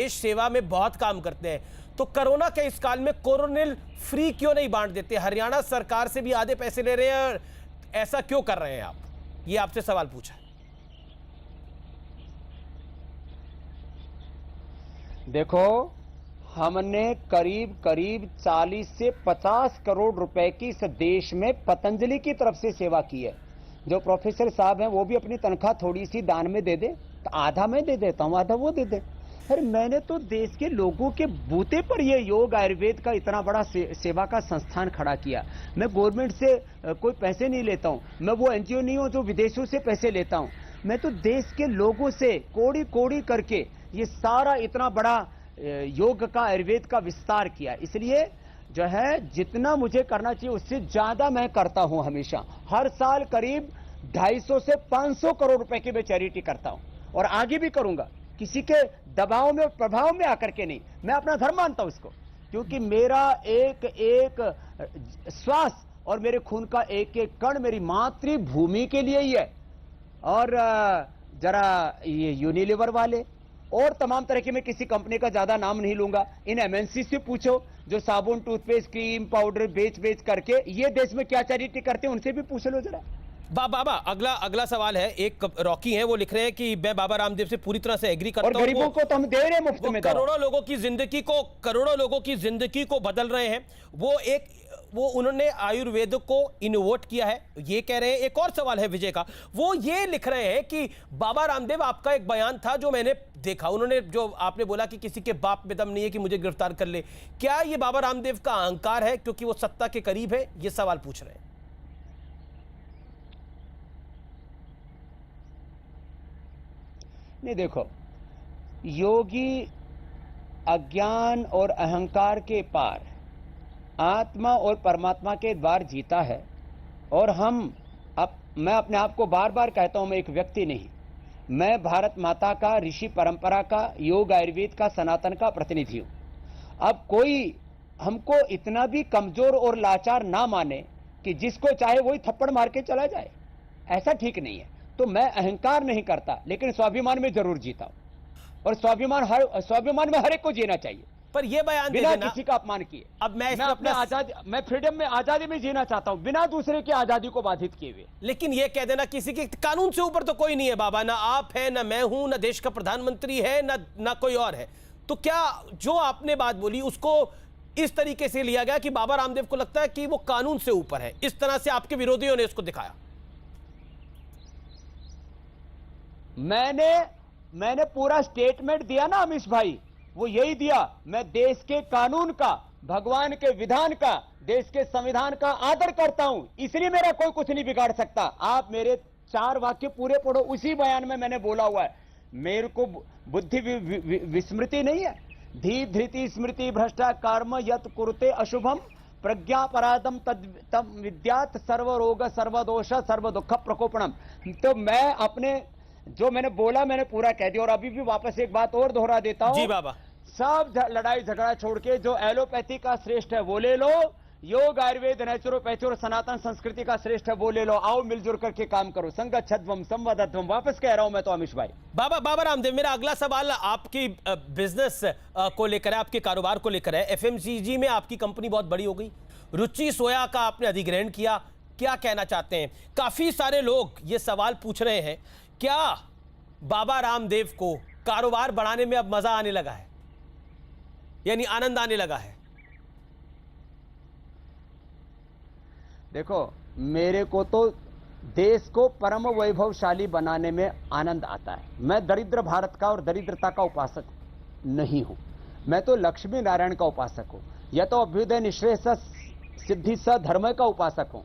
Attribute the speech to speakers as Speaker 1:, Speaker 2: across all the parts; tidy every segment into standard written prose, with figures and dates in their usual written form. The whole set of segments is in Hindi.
Speaker 1: देश सेवा में बहुत काम करते हैं, तो कोरोना के इस काल में कोरोनिल फ्री क्यों नहीं बांट देते? हरियाणा सरकार से भी आधे पैसे ले रहे हैं, और ऐसा क्यों कर रहे हैं आप? ये आपसे सवाल पूछा है।
Speaker 2: देखो, हमने करीब करीब 40 से 50 करोड़ रुपए की इस देश में पतंजलि की तरफ से सेवा की है। जो प्रोफेसर साहब हैं वो भी अपनी तनख्वाह थोड़ी सी दान में दे दे, तो आधा मैं दे देता हूं, आधा वो दे दे। अरे मैंने तो देश के लोगों के बूते पर ये योग आयुर्वेद का इतना बड़ा सेवा का संस्थान खड़ा किया। मैं गवर्नमेंट से कोई पैसे नहीं लेता हूं, मैं वो एनजीओ नहीं हूं जो विदेशों से पैसे लेता हूं। मैं तो देश के लोगों से कोड़ी कोड़ी करके ये सारा इतना बड़ा योग का आयुर्वेद का विस्तार किया। इसलिए जो है जितना मुझे करना चाहिए उससे ज्यादा मैं करता हूं। हमेशा हर साल करीब 250 से 500 करोड़ रुपए की मैं चैरिटी करता हूं और आगे भी करूंगा, किसी के दबाव में और प्रभाव में आकर के नहीं। मैं अपना धर्म मानता हूं इसको, क्योंकि मेरा एक एक श्वास और मेरे खून का एक एक कण मेरी मातृभूमि के लिए ही है। और जरा ये यूनिलीवर वाले और तमाम तरह की, मैं किसी कंपनी का ज्यादा नाम नहीं लूंगा, इन एमएनसी से पूछो जो साबुन, टूथपेस्ट, क्रीम, पाउडर बेच करके ये देश में क्या चैरिटी करते हैं, उनसे भी पूछ लो जरा।
Speaker 1: बाबा अगला सवाल है। एक रॉकी है, वो लिख रहे हैं कि मैं बाबा रामदेव से पूरी तरह से एग्री करता हूं,
Speaker 2: और गरीबों को तो हम दे रहे हैं मुफ्त में।
Speaker 1: करोड़ों लोगों की जिंदगी को बदल रहे हैं। वो उन्होंने आयुर्वेद को इनोवेट किया है, ये कह रहे हैं। एक और सवाल है विजय का, वो ये लिख रहे हैं कि बाबा रामदेव, आपका एक बयान था जो मैंने देखा, उन्होंने जो आपने बोला कि किसी के बाप में दम नहीं है कि मुझे गिरफ्तार कर ले, क्या ये बाबा रामदेव का अहंकार है क्योंकि वो सत्ता के करीब है? ये सवाल पूछ रहे हैं।
Speaker 2: नहीं, देखो, योगी अज्ञान और अहंकार के पार आत्मा और परमात्मा के द्वार जीता है। और मैं अपने आप को बार बार कहता हूं, मैं एक व्यक्ति नहीं, मैं भारत माता का, ऋषि परंपरा का, योग आयुर्वेद का, सनातन का प्रतिनिधि हूं। अब कोई हमको इतना भी कमजोर और लाचार ना माने कि जिसको चाहे वही थप्पड़ मार के चला जाए, ऐसा ठीक नहीं है। तो मैं अहंकार नहीं करता, लेकिन स्वाभिमान में जरूर जीता हूं। और स्वाभिमान में हर एक को जीना चाहिए,
Speaker 1: पर ये बयान
Speaker 2: बिना किसी का अपमान किए।
Speaker 1: अब मैं
Speaker 2: अपने आजादी, मैं फ्रीडम में, आजादी में जीना चाहता हूं, बिना दूसरे की आजादी को बाधित किए हुए।
Speaker 1: लेकिन ये कह देना किसी के कानून से ऊपर तो कोई नहीं है बाबा, ना आप है, ना मैं हूं, ना देश का प्रधानमंत्री है, ना कोई और है। तो क्या जो आपने बात बोली उसको इस तरीके से लिया गया कि बाबा रामदेव को लगता है कि वो कानून से ऊपर है? इस तरह से आपके विरोधियों ने इसको दिखाया।
Speaker 2: मैंने पूरा स्टेटमेंट दिया ना अमीश भाई, वो यही दिया। मैं देश के कानून का, भगवान के विधान का, देश के संविधान का आदर करता हूं, इसलिए मेरा कोई कुछ नहीं बिगाड़ सकता। आप मेरे 4 वाक्य पूरे पढ़ो, उसी बयान में मैंने बोला हुआ है। मेरे को बुद्धि विस्मृति नहीं है। धी धृति स्मृति भ्रष्टा कर्म यत कुरुते अशुभम प्रज्ञापराधम तम विद्यात सर्व रोग सर्व दोष सर्व दुख प्रकोपणम। तो मैं अपने जो मैंने बोला मैंने पूरा कह दिया। और अभी भी वापस एक बात और दोहरा देता हूं,
Speaker 1: जी बाबा,
Speaker 2: सब लड़ाई झगड़ा छोड़ के जो एलोपैथी का श्रेष्ठ है वो ले लो, योग आयुर्वेद नेचुरोपैथी और सनातन संस्कृति का श्रेष्ठ है वो ले लो। आओ मिलजुल करके काम करो, संगच्छध्वम संवदध्वम। वापस कह रहा हूं मैं तो अमीश भाई।
Speaker 1: बाबा रामदेव, मेरा अगला सवाल आपकी बिजनेस को लेकर है, आपके कारोबार को लेकर है। एफएमसीजी में आपकी कंपनी बहुत बड़ी हो गई, रुचि सोया का आपने अधिग्रहण किया, क्या कहना चाहते हैं? काफी सारे लोग ये सवाल पूछ रहे हैं, क्या बाबा रामदेव को कारोबार बढ़ाने में अब मजा आने लगा है, यानी आनंद आने लगा है?
Speaker 2: देखो, मेरे को तो देश को परम वैभवशाली बनाने में आनंद आता है। मैं दरिद्र भारत का और दरिद्रता का उपासक नहीं हूं, मैं तो लक्ष्मी नारायण का उपासक हूं, या तो अभ्युदय निश्रेय सिद्धि स धर्म का उपासक हूं।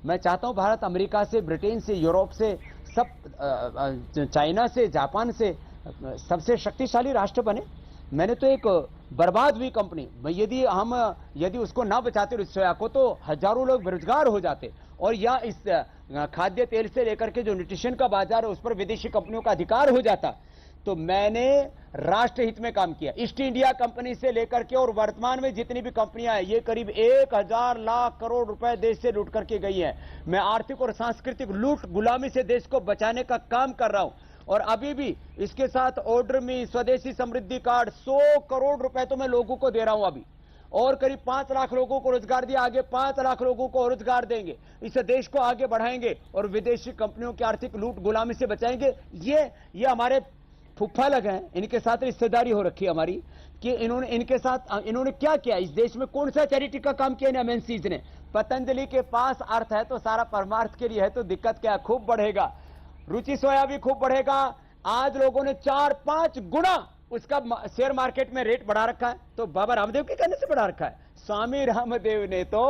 Speaker 2: मैं चाहता हूं भारत अमेरिका से, ब्रिटेन से, यूरोप से, सब चाइना से, जापान से सबसे शक्तिशाली राष्ट्र बने। मैंने तो एक बर्बाद हुई कंपनी, यदि उसको ना बचाते रुचि सोया को, तो हजारों लोग बेरोजगार हो जाते। और या इस खाद्य तेल से लेकर के जो न्यूट्रिशन का बाजार है उस पर विदेशी कंपनियों का अधिकार हो जाता। तो मैंने राष्ट्र हित में काम किया। ईस्ट इंडिया कंपनी से लेकर के और वर्तमान में जितनी भी कंपनियां हैं, ये करीब 1000 लाख करोड़ रुपए देश से लूट करके गई हैं। मैं आर्थिक और सांस्कृतिक लूट गुलामी से देश को बचाने का काम कर रहा हूं। और अभी भी इसके साथ ऑर्डर में स्वदेशी समृद्धि कार्ड 100 करोड़ रुपए तो मैं लोगों को दे रहा हूं अभी, और करीब 5 लाख लोगों को रोजगार दिया, आगे 5 लाख लोगों को रोजगार देंगे। इस देश को आगे बढ़ाएंगे और विदेशी कंपनियों की आर्थिक लूट गुलामी से बचाएंगे। ये हमारे फुफ्फा लगे हैं, इनके साथ रिश्तेदारी हो रखी है हमारी कि इन्होंने क्या किया इस देश में, कौन सा चैरिटी का काम किया एमएनसीज ने। पतंजलि के पास अर्थ है तो सारा परमार्थ के लिए है, तो दिक्कत क्या, खूब बढ़ेगा। रुचि सोया भी खूब बढ़ेगा। आज लोगों ने 4-5 गुना उसका शेयर मार्केट में रेट बढ़ा रखा है, तो बाबा रामदेव के कहने से बढ़ा रखा है। स्वामी रामदेव ने तो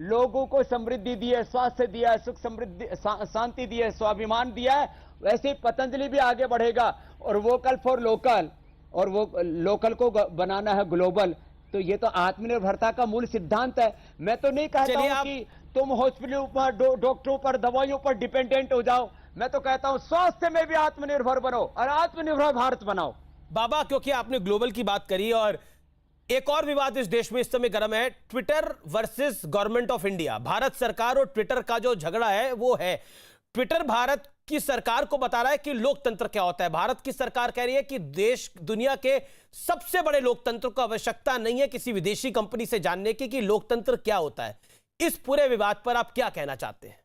Speaker 2: लोगों को समृद्धि दी है, स्वास्थ्य दिया है, सुख समृद्धि शांति दी है, स्वाभिमान दिया है। वैसे ही पतंजलि भी आगे बढ़ेगा और वोकल फॉर लोकल, और वो लोकल को बनाना है ग्लोबल। तो ये तो आत्मनिर्भरता का मूल सिद्धांत है। मैं तो नहीं कहता हूं कि तुम हॉस्पिटलों पर, डॉक्टरों पर, दवाइयों पर डिपेंडेंट हो जाओ। मैं तो कहता हूं स्वास्थ्य में भी आत्मनिर्भर बनो और आत्मनिर्भर भारत बनाओ।
Speaker 1: बाबा, क्योंकि आपने ग्लोबल की बात करी और एक और विवाद इस देश में इस समय गर्म है, Twitter versus government of India. Bharat सरकार और ट्विटर का जो झगड़ा है वो है, ट्विटर भारत की सरकार को बता रहा है कि लोकतंत्र क्या होता है। भारत की सरकार कह रही है कि देश दुनिया के सबसे बड़े लोकतंत्र को आवश्यकता नहीं है किसी विदेशी कंपनी से जानने की कि लोकतंत्र क्या होता है। इस पूरे विवाद पर आप क्या कहना चाहते हैं?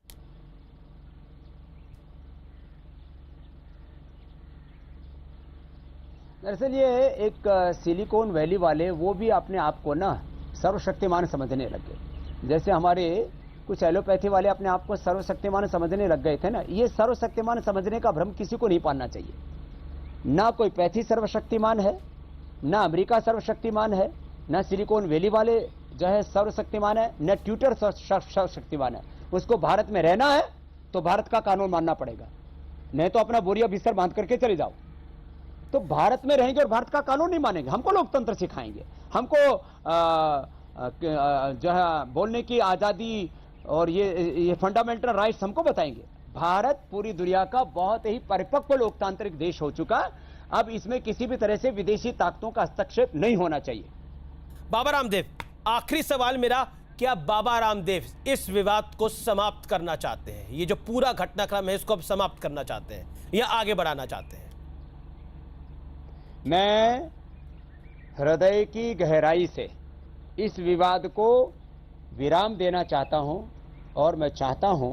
Speaker 2: दरअसल ये एक सिलिकॉन वैली वाले वो भी अपने आप को ना सर्वशक्तिमान समझने लगे। जैसे हमारे कुछ एलोपैथी वाले अपने आप को सर्वशक्तिमान समझने लग गए थे ना, ये सर्वशक्तिमान समझने का भ्रम किसी को नहीं पालना चाहिए। ना कोई पैथी सर्वशक्तिमान है, ना अमेरिका सर्वशक्तिमान है, ना सिलिकॉन वैली वाले जो है सर्वशक्तिमान है, न ट्विटर सर्वशक्तिमान है। उसको भारत में रहना है तो भारत का कानून मानना पड़ेगा, नहीं तो अपना बोरिया बिस्तर बांध करके चले जाओ। तो भारत में रहेंगे और भारत का कानून नहीं मानेंगे, हमको लोकतंत्र सिखाएंगे, हमको जो है बोलने की आजादी और ये फंडामेंटल राइट्स हमको बताएंगे। भारत पूरी दुनिया का बहुत ही परिपक्व लोकतांत्रिक देश हो चुका, अब इसमें किसी भी तरह से विदेशी ताकतों का हस्तक्षेप नहीं होना चाहिए।
Speaker 1: बाबा रामदेव, आखिरी सवाल मेरा, क्या बाबा रामदेव इस विवाद को समाप्त करना चाहते हैं? ये जो पूरा घटनाक्रम है इसको अब समाप्त करना चाहते हैं या आगे बढ़ाना चाहते हैं?
Speaker 2: मैं हृदय की गहराई से इस विवाद को विराम देना चाहता हूं और मैं चाहता हूं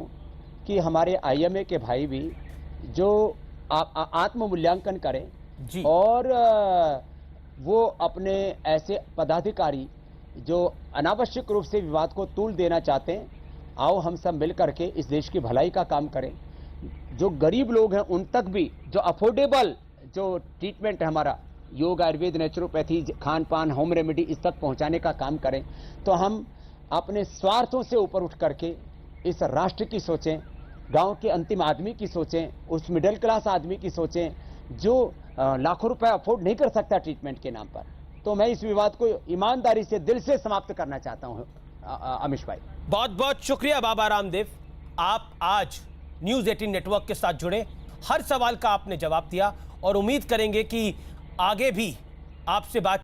Speaker 2: कि हमारे आईएमए के भाई भी जो आत्म मूल्यांकन करें
Speaker 1: जी।
Speaker 2: और वो अपने ऐसे पदाधिकारी जो अनावश्यक रूप से विवाद को तूल देना चाहते हैं, आओ हम सब मिल करके इस देश की भलाई का काम करें। जो गरीब लोग हैं उन तक भी जो अफोर्डेबल जो ट्रीटमेंट है हमारा, योग, आयुर्वेद, नेचुरोपैथी, खान पान, होम रेमेडी, इस तक पहुंचाने का काम करें। तो हम अपने स्वार्थों से ऊपर उठ करके इस राष्ट्र की सोचें, गांव के अंतिम आदमी की सोचें, उस मिडिल क्लास आदमी की सोचें जो लाखों रुपए अफोर्ड नहीं कर सकता ट्रीटमेंट के नाम पर। तो मैं इस विवाद को ईमानदारी से, दिल से समाप्त करना चाहता हूं अमीश भाई।
Speaker 1: बहुत बहुत शुक्रिया बाबा रामदेव, आप आज न्यूज़ 18 नेटवर्क के साथ जुड़े, हर सवाल का आपने जवाब दिया और उम्मीद करेंगे कि आगे भी आपसे बात